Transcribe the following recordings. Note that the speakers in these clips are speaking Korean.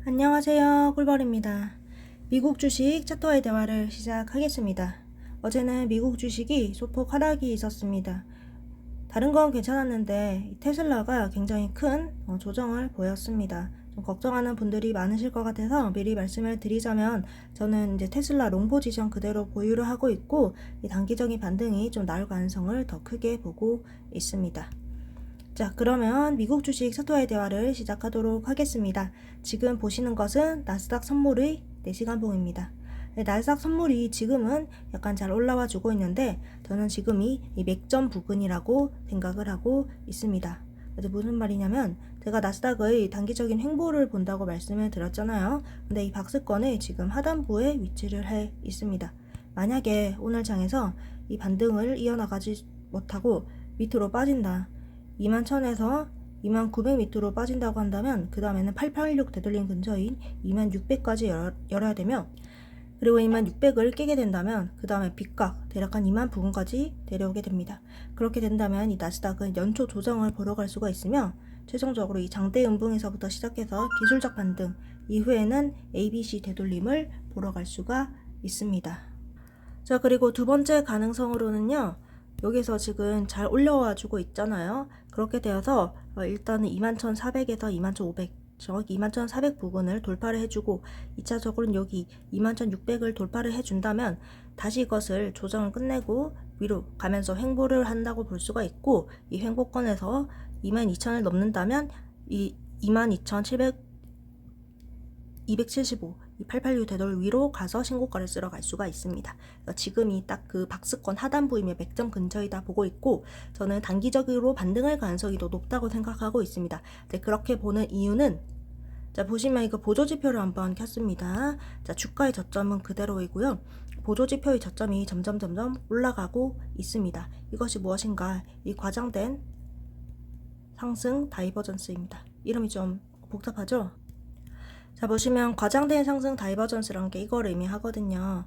안녕하세요. 꿀벌입니다. 미국 주식 차트와의 대화를 시작하겠습니다. 어제는 미국 주식이 소폭 하락이 있었습니다. 다른 건 괜찮았는데 테슬라가 굉장히 큰 조정을 보였습니다. 좀 걱정하는 분들이 많으실 것 같아서 미리 말씀을 드리자면 저는 이제 테슬라 롱 포지션 그대로 보유를 하고 있고 이 단기적인 반등이 좀 나올 가능성을 더 크게 보고 있습니다. 자, 그러면 미국 주식 차트와의 대화를 시작하도록 하겠습니다. 지금 보시는 것은 나스닥 선물의 4시간 봉입니다. 나스닥 선물이 지금은 약간 잘 올라와 주고 있는데 저는 지금이 이 맥점 부근이라고 생각을 하고 있습니다. 그래서 무슨 말이냐면 제가 나스닥의 단기적인 횡보를 본다고 말씀을 드렸잖아요. 근데 이 박스권의 지금 하단부에 위치를 해 있습니다. 만약에 오늘 장에서 이 반등을 이어나가지 못하고 밑으로 빠진다. 21,000에서 29,000 밑으로 빠진다고 한다면 그 다음에는 886 되돌림 근처인 26,000까지 열어야 되며, 그리고 26,000을 깨게 된다면 그 다음에 빗각 대략 한 2만 부근까지 내려오게 됩니다. 그렇게 된다면 이 나스닥은 연초 조정을 보러 갈 수가 있으며, 최종적으로 이 장대 음봉에서부터 시작해서 기술적 반등 이후에는 ABC 되돌림을 보러 갈 수가 있습니다. 자, 그리고 두 번째 가능성으로는요, 여기서 지금 잘 올려와 주고 있잖아요. 그렇게 되어서 일단은 21,400에서 21,500, 정확히 21,400 부근을 돌파를 해주고 2차적으로는 여기 21,600을 돌파를 해준다면 다시 이것을 조정을 끝내고 위로 가면서 횡보를 한다고 볼 수가 있고, 이 횡보권에서 22,000을 넘는다면 이 22,700 275, 이 886 되돌 위로 가서 신고가를 쓸어 갈 수가 있습니다. 지금이 딱 그 박스권 하단부이며 맥점 근처이다 보고 있고, 저는 단기적으로 반등할 가능성이 더 높다고 생각하고 있습니다. 네, 그렇게 보는 이유는, 자, 보시면 이거 보조지표를 한번 켰습니다. 자, 주가의 저점은 그대로이고요. 보조지표의 저점이 점점 올라가고 있습니다. 이것이 무엇인가? 이 과장된 상승 다이버전스입니다. 이름이 좀 복잡하죠? 자, 보시면 과장된 상승 다이버전스라는 게 이걸 의미하거든요.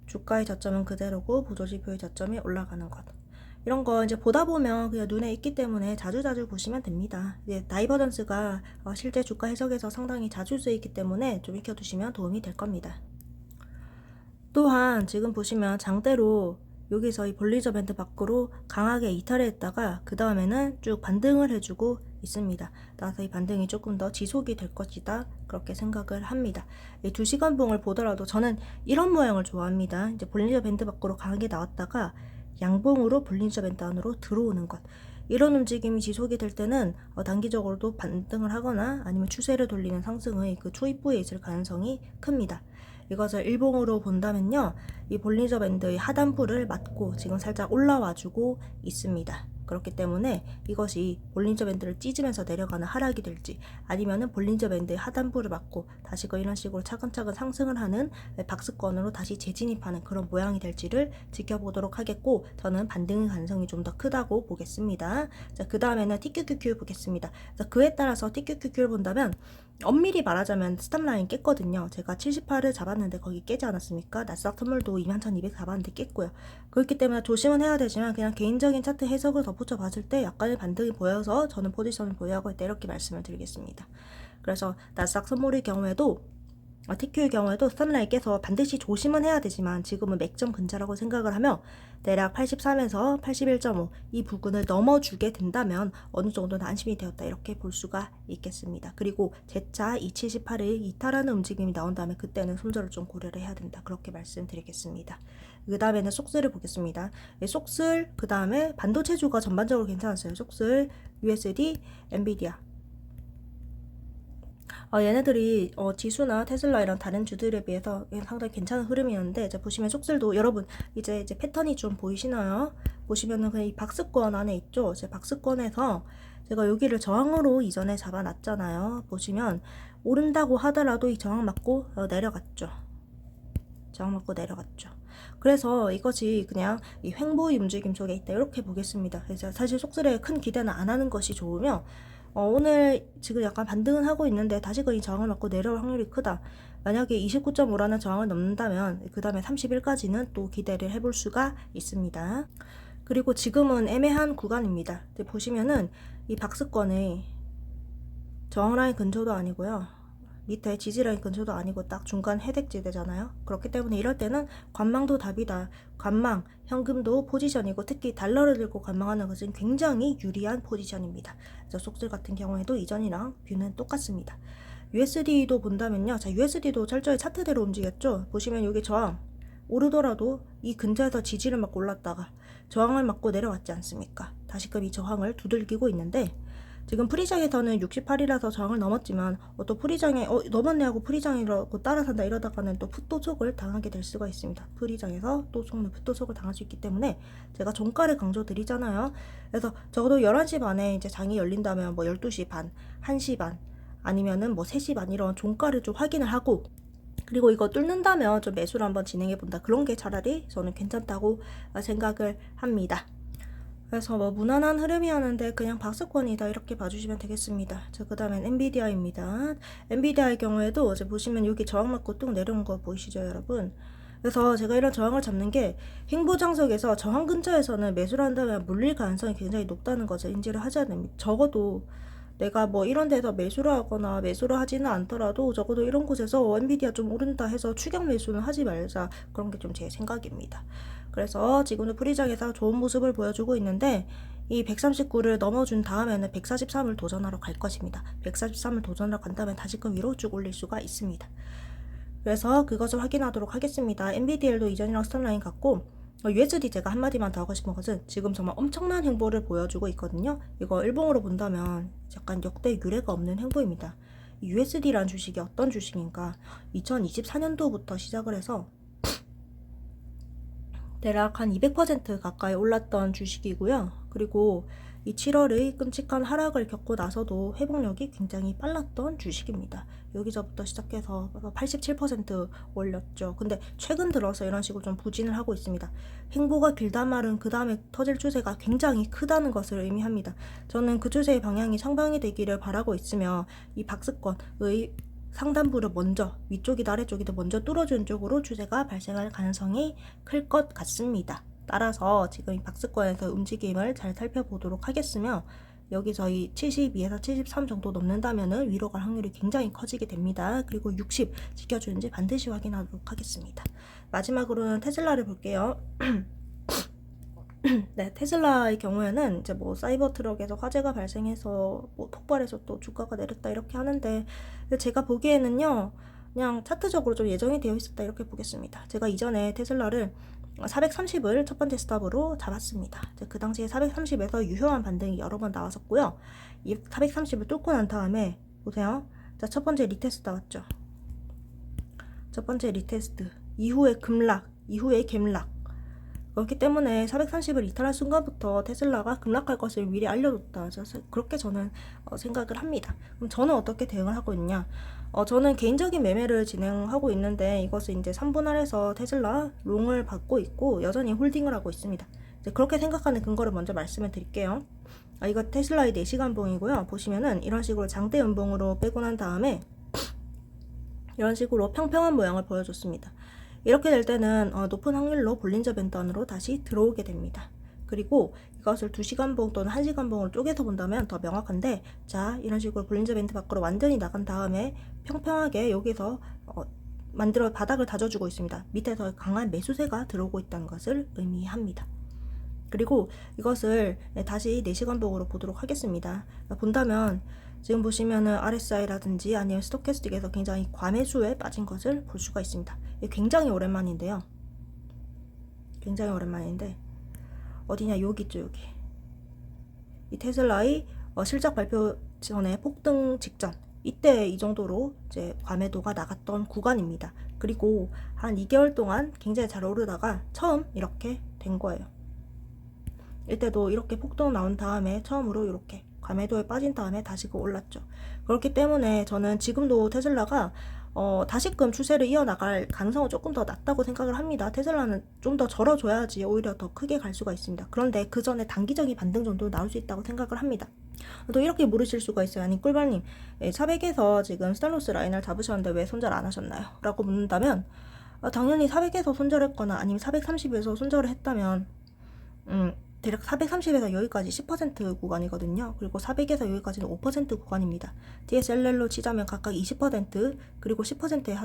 주가의 저점은 그대로고 보조지표의 저점이 올라가는 것. 이런 거 이제 보다 보면 그냥 눈에 있기 때문에 자주자주 보시면 됩니다. 이제 다이버전스가 실제 주가 해석에서 상당히 자주 쓰이기 때문에 좀 익혀두시면 도움이 될 겁니다. 또한 지금 보시면 장대로 여기서 이 볼리저 밴드 밖으로 강하게 이탈을 했다가 그 다음에는 쭉 반등을 해주고 있습니다. 따라서 이 반등이 조금 더 지속이 될 것이다, 그렇게 생각을 합니다. 이 2시간 봉을 보더라도 저는 이런 모양을 좋아합니다. 이제 볼리저 밴드 밖으로 강하게 나왔다가 양봉으로 볼리저 밴드 안으로 들어오는 것, 이런 움직임이 지속이 될 때는 단기적으로도 반등을 하거나 아니면 추세를 돌리는 상승의 그 초입부에 있을 가능성이 큽니다. 이것을 일봉으로 본다면요, 이 볼리저 밴드의 하단부를 맞고 지금 살짝 올라와 주고 있습니다. 그렇기 때문에 이것이 볼린저 밴드를 찢으면서 내려가는 하락이 될지, 아니면은 볼린저 밴드의 하단부를 맞고 다시 이런 식으로 차근차근 상승을 하는 박스권으로 다시 재진입하는 그런 모양이 될지를 지켜보도록 하겠고, 저는 반등의 가능성이 좀 더 크다고 보겠습니다. 자, 그 다음에는 TQQQ 보겠습니다. 자, 그에 따라서 TQQQ를 본다면 엄밀히 말하자면 스탑라인 깼거든요. 제가 78을 잡았는데 거기 깨지 않았습니까? 나스닥 선물도 21,200 잡았는데 깼고요. 그렇기 때문에 조심은 해야 되지만 그냥 개인적인 차트 해석을 덧붙여 봤을 때 약간의 반등이 보여서 저는 포지션을 보유하고 있다, 이렇게 말씀을 드리겠습니다. 그래서 나스닥 선물의 경우에도 TQ의 경우에도 스탑라인 깨서 반드시 조심은 해야 되지만 지금은 맥점 근처라고 생각을 하며, 대략 83에서 81.5 이 부근을 넘어주게 된다면 어느 정도는 안심이 되었다, 이렇게 볼 수가 있겠습니다. 그리고 재차 이 78을 이탈하는 움직임이 나온다면 그때는 손절을 좀 고려를 해야 된다, 그렇게 말씀드리겠습니다. 그 다음에는 속슬을 보겠습니다. 속슬, 그 다음에 반도체주가 전반적으로 괜찮았어요. 속슬, USD, 엔비디아. 얘네들이 지수나 테슬라 이런 다른 주들에 비해서 상당히 괜찮은 흐름이었는데, 이제 보시면 속슬도 여러분 이제 패턴이 좀 보이시나요? 보시면은 그냥 이 박스권 안에 있죠. 제 박스권에서 제가 여기를 저항으로 이전에 잡아놨잖아요. 보시면 오른다고 하더라도 이 저항 맞고 내려갔죠. 저항 맞고 내려갔죠. 그래서 이것이 그냥 이 횡보의 움직임 속에 있다, 이렇게 보겠습니다. 그래서 사실 속슬에 큰 기대는 안 하는 것이 좋으며, 오늘 지금 약간 반등은 하고 있는데 다시금 이 저항을 맞고 내려올 확률이 크다. 만약에 29.5라는 저항을 넘는다면 그 다음에 31까지는 또 기대를 해볼 수가 있습니다. 그리고 지금은 애매한 구간입니다. 보시면은 이 박스권의 저항 라인 근처도 아니고요. 밑에 지지라인 근처도 아니고 딱 중간 해택지대잖아요. 그렇기 때문에 이럴 때는 관망도 답이다. 관망, 현금도 포지션이고 특히 달러를 들고 관망하는 것은 굉장히 유리한 포지션입니다. 그래서 속슬 같은 경우에도 이전이랑 뷰는 똑같습니다. USD도 본다면요. 자, USD도 철저히 차트대로 움직였죠. 보시면 여기 저항 오르더라도 이 근처에서 지지를 맞고 올랐다가 저항을 맞고 내려왔지 않습니까? 다시금 이 저항을 두들기고 있는데 지금 프리장에서는 68이라서 저항을 넘었지만 또 프리장에 넘었네 하고 프리장이라고 따라산다 이러다가는 또 풋도속을 당하게 될 수가 있습니다. 프리장에서 또 속는 풋도속을 당할 수 있기 때문에 제가 종가를 강조드리잖아요. 그래서 적어도 11시 반에 이제 장이 열린다면 뭐 12시 반, 1시 반 아니면은 뭐 3시 반 이런 종가를 좀 확인을 하고 그리고 이거 뚫는다면 좀 매수를 한번 진행해 본다. 그런 게 차라리 저는 괜찮다고 생각을 합니다. 그래서 뭐 무난한 흐름이었는데 그냥 박스권이다 이렇게 봐주시면 되겠습니다. 자, 그 다음엔 엔비디아입니다. 엔비디아의 경우에도 이제 보시면 여기 저항 맞고 뚝 내려온 거 보이시죠, 여러분? 그래서 제가 이런 저항을 잡는 게 횡보장석에서 저항 근처에서는 매수를 한다면 물릴 가능성이 굉장히 높다는 것을 인지를 하셔야 됩니다. 적어도 내가 뭐 이런 데서 매수를 하거나 매수를 하지는 않더라도 적어도 이런 곳에서 엔비디아 좀 오른다 해서 추격 매수는 하지 말자. 그런 게 좀 제 생각입니다. 그래서 지금도 프리장에서 좋은 모습을 보여주고 있는데 이 139를 넘어준 다음에는 143을 도전하러 갈 것입니다. 143을 도전하러 간다면 다시금 위로 쭉 올릴 수가 있습니다. 그래서 그것을 확인하도록 하겠습니다. NVDL도 이전이랑 스탑라인 같고 USD 제가 한마디만 더 하고 싶은 것은 지금 정말 엄청난 행보를 보여주고 있거든요. 이거 일봉으로 본다면 약간 역대 유례가 없는 행보입니다. USD라는 주식이 어떤 주식인가? 2024년도부터 시작을 해서 대략 한 200% 가까이 올랐던 주식이고요. 그리고 이 7월의 끔찍한 하락을 겪고 나서도 회복력이 굉장히 빨랐던 주식입니다. 여기서부터 시작해서 87% 올렸죠. 근데 최근 들어서 이런 식으로 좀 부진을 하고 있습니다. 행보가 길단 말은 그 다음에 터질 추세가 굉장히 크다는 것을 의미합니다. 저는 그 추세의 방향이 상방이 되기를 바라고 있으며 이 박스권의 상단부를 먼저 위쪽이든 아래쪽이든 먼저 뚫어준 쪽으로 추세가 발생할 가능성이 클 것 같습니다. 따라서 지금 이 박스권에서 움직임을 잘 살펴보도록 하겠으며 여기서 이 72에서 73 정도 넘는다면 위로 갈 확률이 굉장히 커지게 됩니다. 그리고 60 지켜주는지 반드시 확인하도록 하겠습니다. 마지막으로는 테슬라를 볼게요. 네, 테슬라의 경우에는 이제 뭐 사이버 트럭에서 화재가 발생해서 뭐 폭발해서 또 주가가 내렸다 이렇게 하는데 제가 보기에는요 그냥 차트적으로 좀 예정이 되어 있었다 이렇게 보겠습니다. 제가 이전에 테슬라를 430을 첫 번째 스탑으로 잡았습니다. 그 당시에 430에서 유효한 반등이 여러 번 나왔었고요. 이 430을 뚫고 난 다음에 보세요. 자, 첫 번째 리테스트 나왔죠. 첫 번째 리테스트 이후에 급락, 이후에 갭락. 그렇기 때문에 430을 이탈한 순간부터 테슬라가 급락할 것을 미리 알려줬다. 그렇게 저는 생각을 합니다. 그럼 저는 어떻게 대응을 하고 있냐? 저는 개인적인 매매를 진행하고 있는데 이것을 이제 3분할해서 테슬라 롱을 받고 있고 여전히 홀딩을 하고 있습니다. 이제 그렇게 생각하는 근거를 먼저 말씀을 드릴게요. 이거 테슬라의 4시간 봉이고요. 보시면은 이런 식으로 장대 연봉으로 빼고 난 다음에 이런 식으로 평평한 모양을 보여줬습니다. 이렇게 될 때는 높은 확률로 볼린저 밴드 안으로 다시 들어오게 됩니다. 그리고 이것을 2시간 봉 또는 1시간 봉으로 쪼개서 본다면 더 명확한데 자 이런 식으로 볼린저 밴드 밖으로 완전히 나간 다음에 평평하게 여기서 만들어 바닥을 다져주고 있습니다. 밑에서 강한 매수세가 들어오고 있다는 것을 의미합니다. 그리고 이것을 다시 4시간 봉으로 보도록 하겠습니다. 본다면 지금 보시면은 RSI라든지 아니면 스토캐스틱에서 굉장히 과매수에 빠진 것을 볼 수가 있습니다. 굉장히 오랜만인데요. 굉장히 오랜만인데 어디냐 여기 있죠 여기. 이 테슬라의 실적 발표 전에 폭등 직전 이때 이 정도로 이제 과매도가 나갔던 구간입니다. 그리고 한 2개월 동안 굉장히 잘 오르다가 처음 이렇게 된 거예요. 이때도 이렇게 폭등 나온 다음에 처음으로 이렇게 과매도에 빠진 다음에 다시금 올랐죠. 그렇기 때문에 저는 지금도 테슬라가 다시금 추세를 이어나갈 가능성은 조금 더 낮다고 생각을 합니다. 테슬라는 좀 더 절어줘야지 오히려 더 크게 갈 수가 있습니다. 그런데 그 전에 단기적인 반등 정도 나올 수 있다고 생각을 합니다. 또 이렇게 물으실 수가 있어요. 아니 꿀벌님 400에서 지금 스탄로스 라인을 잡으셨는데 왜 손절 안 하셨나요? 라고 묻는다면 당연히 400에서 손절했거나 아니면 430에서 손절을 했다면 대략 430에서 여기까지 10% 구간이거든요. 그리고 400에서 여기까지는 5% 구간입니다. DSLR로 치자면 각각 20% 그리고 10%에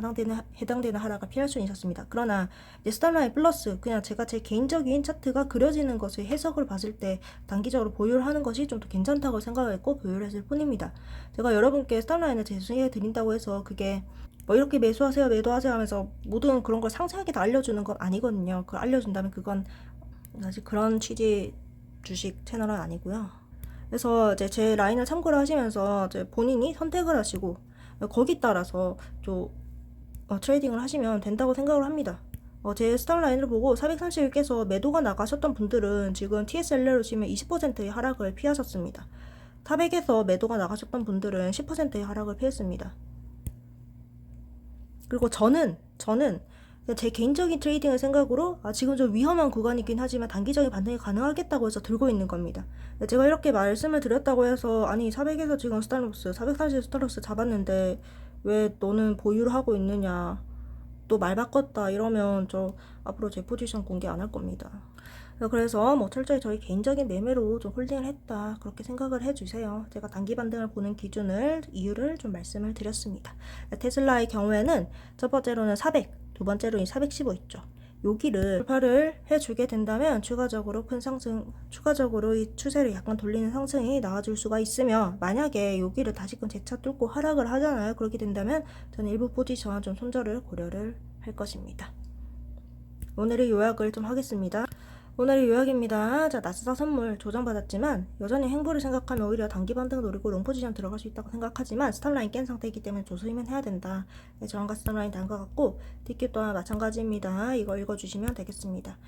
해당되는 하락을 피할 수는 있었습니다. 그러나 이제 스탑라인 플러스 그냥 제가 제 개인적인 차트가 그려지는 것을 해석을 봤을 때 단기적으로 보유를 하는 것이 좀 더 괜찮다고 생각했고 보유를 했을 뿐입니다. 제가 여러분께 스탑라인을 제시해 드린다고 해서 그게 뭐 이렇게 매수하세요 매도하세요 하면서 모든 그런 걸 상세하게 다 알려주는 건 아니거든요. 그걸 알려준다면 그건 사실 그런 취지 주식 채널은 아니고요. 그래서 이제 제 라인을 참고를 하시면서 이제 본인이 선택을 하시고 거기 따라서 좀 트레이딩을 하시면 된다고 생각을 합니다. 제 스탑 라인을 보고 430을 깨서 매도가 나가셨던 분들은 지금 TSLR로 치면 20%의 하락을 피하셨습니다. 400에서 매도가 나가셨던 분들은 10%의 하락을 피했습니다. 그리고 저는 제 개인적인 트레이딩을 생각으로 지금 좀 위험한 구간이긴 하지만 단기적인 반등이 가능하겠다고 해서 들고 있는 겁니다. 제가 이렇게 말씀을 드렸다고 해서 아니 400에서 지금 스탑로스 440 스탑로스 잡았는데 왜 너는 보유를 하고 있느냐 또 말 바꿨다 이러면 저 앞으로 제 포지션 공개 안 할 겁니다. 그래서 뭐 철저히 저희 개인적인 매매로 좀 홀딩을 했다 그렇게 생각을 해주세요. 제가 단기 반등을 보는 이유를 좀 말씀을 드렸습니다. 테슬라의 경우에는 첫 번째로는 400, 두 번째로는 415 있죠. 여기를 돌파를 해주게 된다면 추가적으로 이 추세를 약간 돌리는 상승이 나와줄 수가 있으며 만약에 여기를 다시금 재차 뚫고 하락을 하잖아요. 그렇게 된다면 저는 일부 포지션 좀 손절을 고려를 할 것입니다. 오늘의 요약을 좀 하겠습니다. 오늘의 요약입니다. 자, 나스닥 선물 조정받았지만 여전히 행보를 생각하면 오히려 단기 반등 노리고 롱 포지션 들어갈 수 있다고 생각하지만 스탑라인 깬 상태이기 때문에 조심은 해야 된다. 네, 저항과 스탑라인 단 것 같고 뒷길 또한 마찬가지입니다. 이거 읽어주시면 되겠습니다.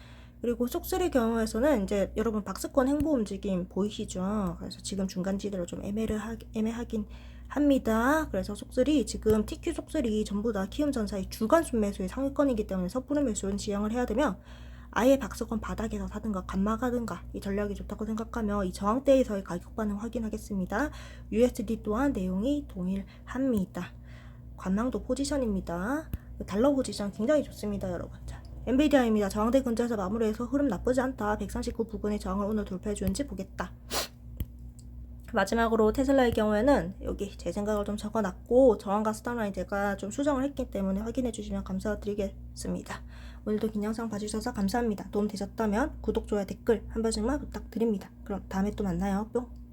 그리고 속쓰리 경우에서는 이제 여러분 박스권 행보 움직임 보이시죠? 그래서 지금 중간지대로 좀 애매하긴 합니다. 그래서 속쓰리 지금 TQ 속쓰리 전부 다 키움전사의 주간 순매수의 상위권이기 때문에 섣부른 매수는 지양을 해야 되며 아예 박스권 바닥에서 사든가 감마가든가 이 전략이 좋다고 생각하며 이 저항대에서의 가격 반응 확인하겠습니다. USD 또한 내용이 동일합니다. 관망도 포지션입니다. 달러 포지션 굉장히 좋습니다, 여러분. 자, 엔비디아입니다. 저항대 근처에서 마무리해서 흐름 나쁘지 않다. 139 부근의 저항을 오늘 돌파해주는지 보겠다. 마지막으로 테슬라의 경우에는 여기 제 생각을 좀 적어놨고 저항과 스탑라인 제가 좀 수정을 했기 때문에 확인해 주시면 감사드리겠습니다. 오늘도 긴 영상 봐주셔서 감사합니다. 도움 되셨다면 구독, 좋아요, 댓글 한 번씩만 부탁드립니다. 그럼 다음에 또 만나요. 뿅!